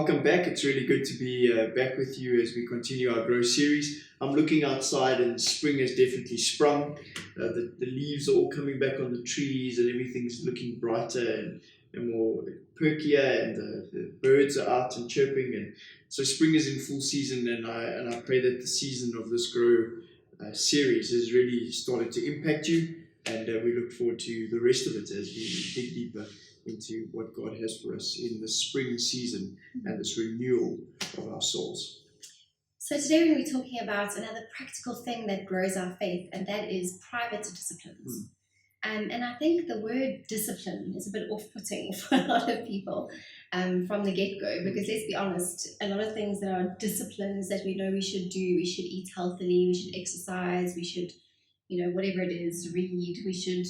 welcome back. It's really good to be back with you as we continue our Grow series. I'm looking outside and spring has definitely sprung. The leaves are all coming back on the trees and everything's looking brighter and more perkier, and the birds are out and chirping. And so spring is in full season, and I pray that the season of this Grow series has really started to impact you, and we look forward to the rest of it as we dig deeper into what God has for us in the spring season and this renewal of our souls. So today we're going to be talking about another practical thing that grows our faith, and that is private disciplines. And I think the word discipline is a bit off-putting for a lot of people from the get-go, because let's be honest, a lot of things that are disciplines that we know we should do, we should eat healthily, we should exercise, we should, whatever it is, read, we should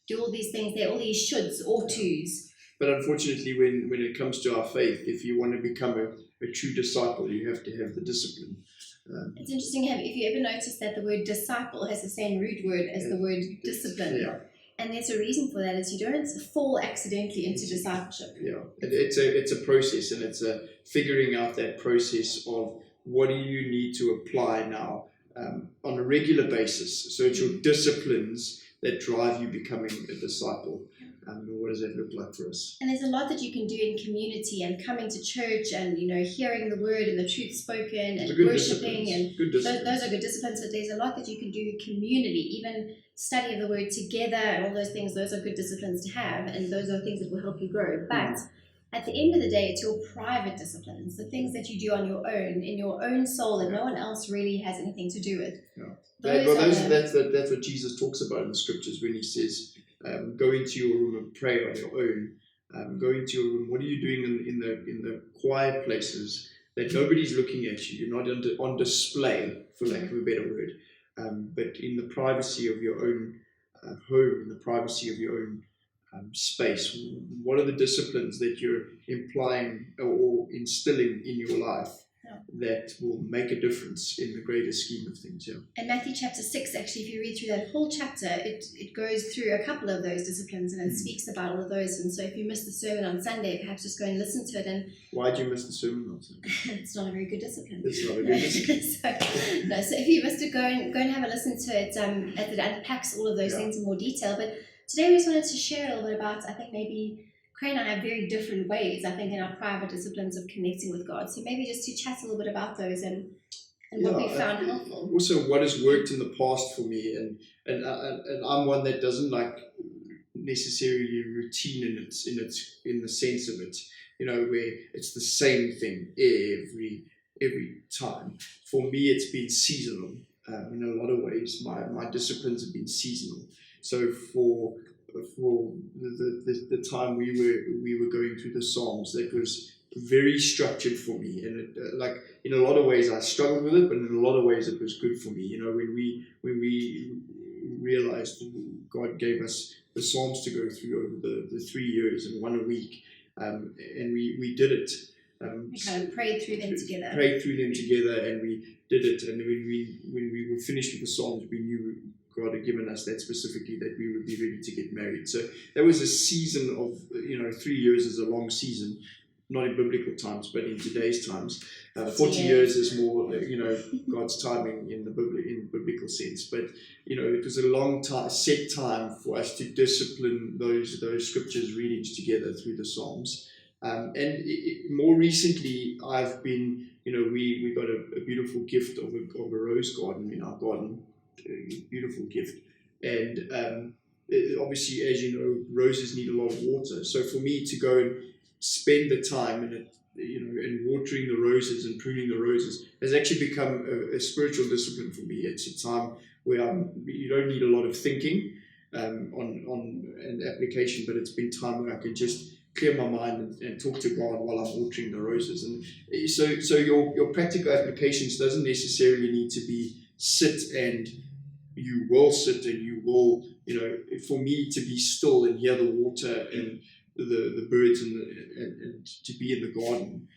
do all these things. There are all these shoulds or tos. But unfortunately, when it comes to our faith, if you want to become a true disciple, you have to have the discipline. It's interesting, if you ever notice that the word disciple has the same root word as the word discipline. Yeah. And there's a reason for that, is you don't fall accidentally into discipleship. Yeah, it's a process, and it's a figuring out that process of what do you need to apply now on a regular basis. So it's your disciplines that drive you becoming a disciple. What does that look like for us? And there's a lot that you can do in community and coming to church and hearing the word and the truth spoken and worshiping, and those are good disciplines. But there's a lot that you can do in community, even study of the word together and all those things. Those are good disciplines to have, and those are things that will help you grow. But at the end of the day, it's your private disciplines, the things that you do on your own, in your own soul, that no one else really has anything to do with. Yeah. That's what Jesus talks about in the scriptures when he says, go into your room and pray on your own. Go into your room. What are you doing in the quiet places that nobody's looking at you? You're not on display, for lack of a better word, but in the privacy of your own home, in the privacy of your own space. What are the disciplines that you're implying or instilling in your life that will make a difference in the greater scheme of things? Yeah. In Matthew chapter 6, actually, if you read through that whole chapter, it goes through a couple of those disciplines, and it speaks about all of those. And so if you missed the sermon on Sunday, perhaps just go and listen to it. And why did you miss the sermon on Sunday? It's not a very good discipline. It's not a good discipline. So if you missed it, go and have a listen to it, as it unpacks all of those things in more detail. But today we just wanted to share a little bit about, I think maybe Cray and I have very different ways, I think, in our private disciplines of connecting with God. So maybe just to chat a little bit about those and what we found helpful. Also, what has worked in the past for me, and I'm one that doesn't like necessarily routine in the sense of it, where it's the same thing every time. For me, it's been seasonal. In a lot of ways, my disciplines have been seasonal. So for the time we were going through the Psalms, that was very structured for me, and it, in a lot of ways I struggled with it, but in a lot of ways it was good for me. When we realized God gave us the Psalms to go through over the 3 years and one a week, and we did it. We kind of prayed through them together, and we did it. And when we were finished with the Psalms, we knew God had given us that specifically, that we would be ready to get married. So that was a season of 3 years is a long season, not in biblical times, but in today's times. 40 years is more, God's timing in biblical sense. But it was a long time, set time for us to discipline those scriptures readings together through the Psalms. More recently, I've been, we got a beautiful gift of a rose garden in our garden. A beautiful gift, and obviously, as you know, roses need a lot of water. So for me to go and spend the time and watering the roses and pruning the roses has actually become a spiritual discipline for me. It's a time where you don't need a lot of thinking on an application, but it's been time where I can just clear my mind and talk to God while I'm watering the roses. And so your practical applications doesn't necessarily need to be sit and you will sit and you will, for me to be still and hear the water and the birds and to be in the garden.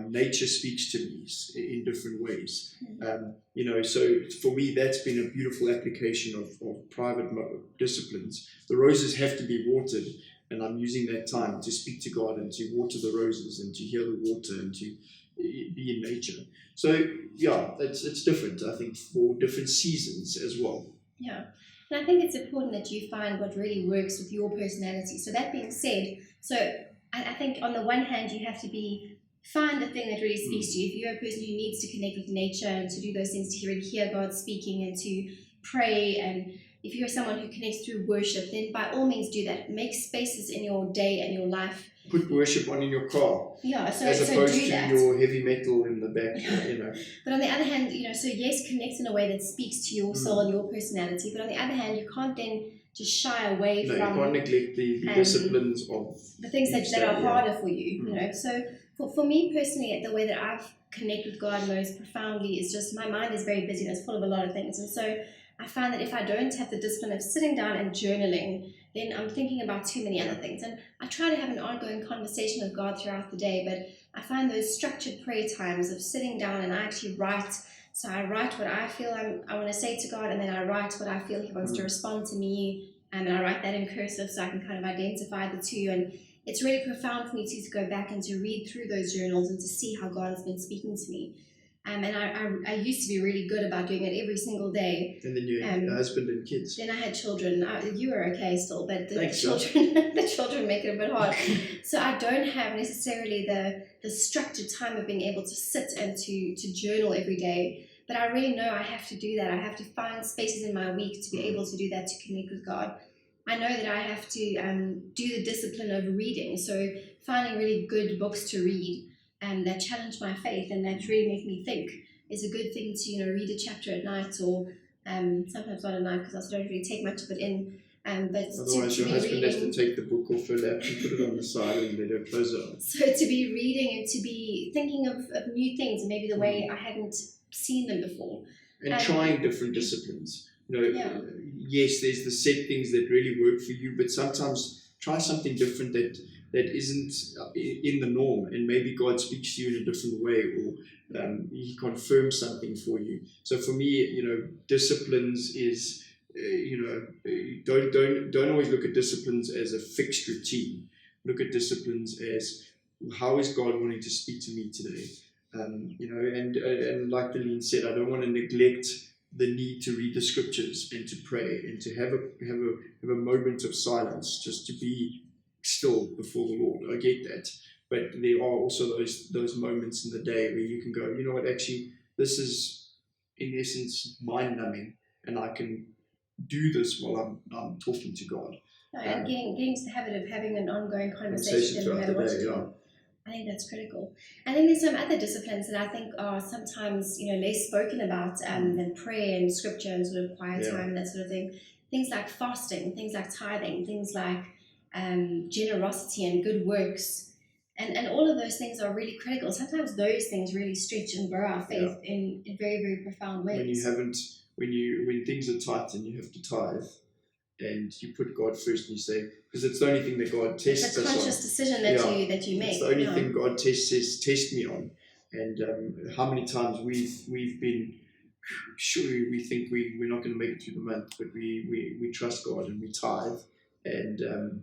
Nature speaks to me in different ways. So for me, that's been a beautiful application of private disciplines. The roses have to be watered, and I'm using that time to speak to God and to water the roses and to hear the water and to be in nature. So yeah, it's different, I think, for different seasons as well. Yeah. And I think it's important that you find what really works with your personality. So that being said, so I think on the one hand, you have to find the thing that really speaks to you. If you're a person who needs to connect with nature and to do those things, to really hear God speaking and to pray, and if you're someone who connects through worship, then by all means do that. Make spaces in your day and your life. Put worship on in your car. Yeah, as opposed to your heavy metal in the back, But on the other hand, so yes, connect in a way that speaks to your soul and your personality. But on the other hand, you can't then just shy away from. You can't neglect the disciplines of the things that are harder for you. So for me personally, the way that I've connected with God most profoundly is just my mind is very busy and it's full of a lot of things, and so I find that if I don't have the discipline of sitting down and journaling, then I'm thinking about too many other things. And I try to have an ongoing conversation with God throughout the day, but I find those structured prayer times of sitting down and I actually write. So I write what I feel I want to say to God, and then I write what I feel He wants to respond to me, and I write that in cursive so I can kind of identify the two. And it's really profound for me to go back and to read through those journals and to see how God has been speaking to me. And I used to be really good about doing it every single day. And then you had a husband and kids. Then I had children. You were okay still, but the children make it a bit hard. So I don't have necessarily the structured time of being able to sit and to journal every day. But I really know I have to do that. I have to find spaces in my week to be able to do that, to connect with God. I know that I have to do the discipline of reading. So finding really good books to read. That challenge my faith and that really make me think is a good thing to read a chapter at night, or sometimes not at night because I also don't really take much of it in. But otherwise your husband has to take the book off her lap and put it on the side and let her close it on. So to be reading and to be thinking of new things and maybe the way I hadn't seen them before. And trying different disciplines. Yes, there's the set things that really work for you, but sometimes try something different that isn't in the norm, and maybe God speaks to you in a different way, or He confirms something for you. So for me, disciplines is, don't always look at disciplines as a fixed routine. Look at disciplines as, how is God wanting to speak to me today? And like Deline said, I don't want to neglect the need to read the scriptures and to pray and to have a moment of silence, just to be still before the Lord. I get that, but there are also those moments in the day where you can go, you know what, actually this is in essence mind-numbing, and I can do this while I'm talking to God. And getting into the habit of having an ongoing conversation no matter what you do. I think that's critical. And then there's some other disciplines that I think are sometimes less spoken about than prayer and scripture and sort of quiet time and that sort of thing. Things like fasting, things like tithing, things like generosity and good works, and all of those things are really critical. Sometimes those things really stretch and grow our faith in very, very profound ways. When things are tight and you have to tithe and you put God first and you say, because it's the only thing that God tests us on. It's a conscious decision that you make. It's the only thing God test me on. And how many times we've been sure we think we're not going to make it through the month, but we trust God and we tithe and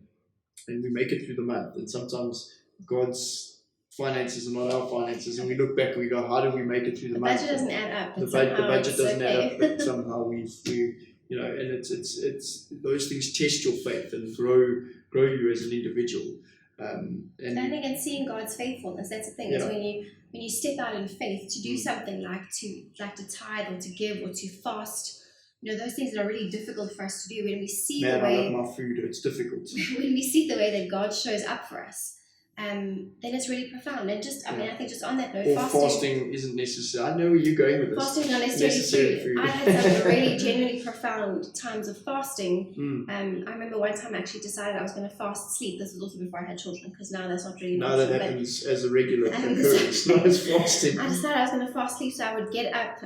we make it through the month. And sometimes God's finances are not our finances, and we look back and we go, how did we make it through the month? The budget doesn't add up. The budget doesn't add up, but somehow we and it's those things test your faith and grow you as an individual. And I think in seeing God's faithfulness, that's the thing, is when you step out in faith to do something like to tithe or to give or to fast, those things that are really difficult for us to do, when we see the way... I love my food, it's difficult. When we see the way that God shows up for us, then it's really profound. And just, I think just on that note, fasting isn't necessary. I know where you're going with this. Fasting is not necessarily food. I had some really genuinely profound times of fasting. I remember one time I actually decided I was going to fast sleep. This was also before I had children, because now that's not really an option. No, that happens as a regular occurrence, not as fasting. I decided I was going to fast sleep, so I would get up.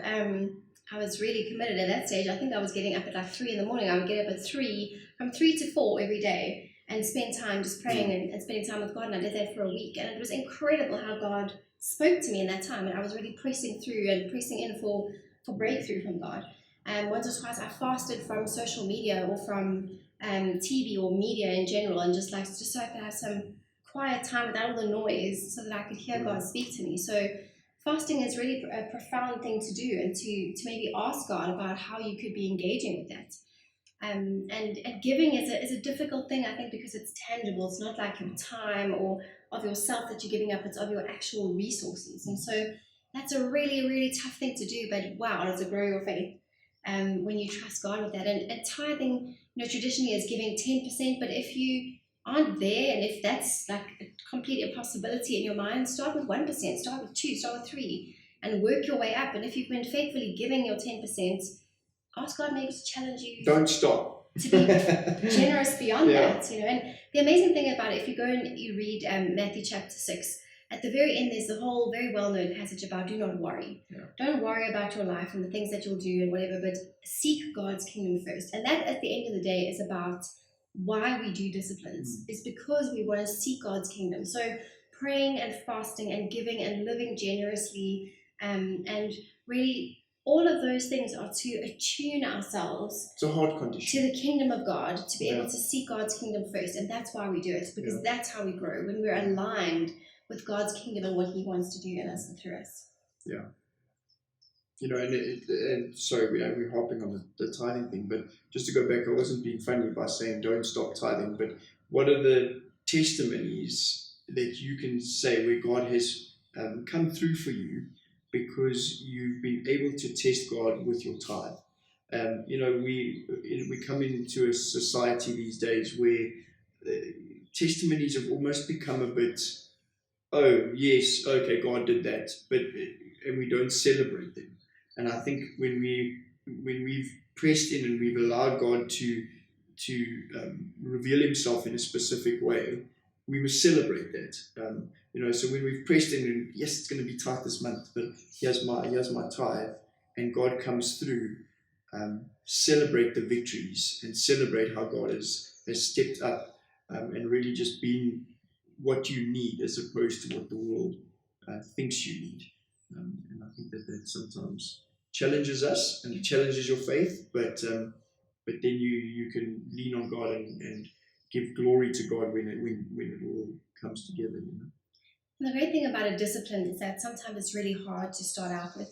I was really committed at that stage. I think I was getting up at like 3 a.m. I would get up at 3, from 3 to 4 every day, and spend time just praying and spending time with God. And I did that for a week, and it was incredible how God spoke to me in that time. And I was really pressing through and pressing in for breakthrough from God. And once or twice I fasted from social media or from TV or media in general, and just so I could have some quiet time without all the noise, so that I could hear God speak to me. So fasting is really a profound thing to do, and to maybe ask God about how you could be engaging with that. And giving is a difficult thing, I think, because it's tangible. It's not like your time or of yourself that you're giving up, it's of your actual resources. And so that's a really, really tough thing to do, but wow, does it grow your faith when you trust God with that. And tithing, traditionally is giving 10%, but if you aren't there, and if that's like a complete impossibility in your mind, start with 1%, start with 2%, start with 3%, and work your way up. And if you've been faithfully giving your 10%, ask God maybe to challenge you. Don't stop. To be generous beyond Yeah. that, And the amazing thing about it, if you go and you read Matthew chapter 6, at the very end, there's the whole very well-known passage about do not worry. Yeah. Don't worry about your life and the things that you'll do and whatever, but seek God's kingdom first. And that, at the end of the day, is about why we do disciplines. It's because we want to seek God's kingdom. So praying and fasting and giving and living generously, and really all of those things are to attune ourselves It's a hard to condition. the kingdom of God, to be Yeah. able to seek God's kingdom first. And that's why we do it, because that's how we grow, when we're aligned with God's kingdom and what He wants to do in us and through us. Yeah. And sorry, we're harping on the tithing thing, but just to go back, I wasn't being funny by saying don't stop tithing, but what are the testimonies that you can say where God has come through for you because you've been able to test God with your tithe? We come into a society these days where testimonies have almost become a bit, oh yes, okay, God did that, and we don't celebrate them. And I think when we've pressed in and we've allowed God to reveal Himself in a specific way, we must celebrate that. So when we've pressed in, and yes, it's going to be tithe this month, but here's my tithe, and God comes through. Celebrate the victories and celebrate how God has stepped up and really just been what you need as opposed to what the world thinks you need. And I think that sometimes challenges us and challenges your faith, but then you can lean on God and give glory to God when it all comes together. And the great thing about a discipline is that sometimes it's really hard to start out with.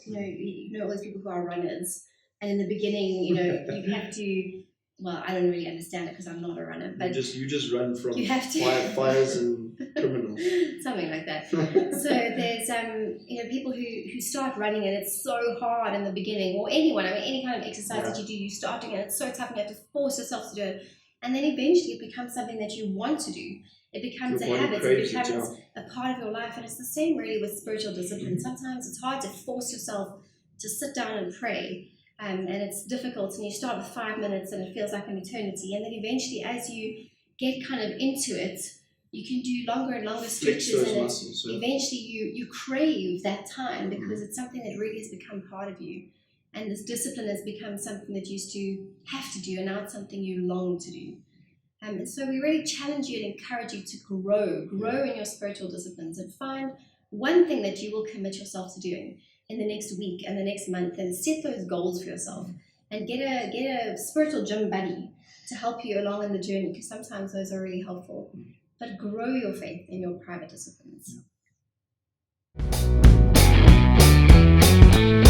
All those people who are runners, and in the beginning, you have to. Well, I don't really understand it because I'm not a runner, but you just run from you have to fires and criminals, something like that. So there's people who start running and it's so hard in the beginning, or anyone. I mean, any kind of exercise that you do, you starting and it's so tough, and you have to force yourself to do it, and then eventually it becomes something that you want to do. It becomes a habit. It becomes a part of your life, and it's the same really with spiritual discipline. Mm-hmm. Sometimes it's hard to force yourself to sit down and pray. And it's difficult, and you start with 5 minutes and it feels like an eternity, and then eventually as you get kind of into it, you can do longer and longer stretches, and eventually you crave that time because it's something that really has become part of you, and this discipline has become something that you used to have to do, and now it's something you long to do. And so we really challenge you and encourage you to grow in your spiritual disciplines, and find one thing that you will commit yourself to doing in the next week and the next month, and set those goals for yourself, and get a spiritual gym buddy to help you along in the journey, because sometimes those are really helpful. But grow your faith in your private disciplines. Yeah.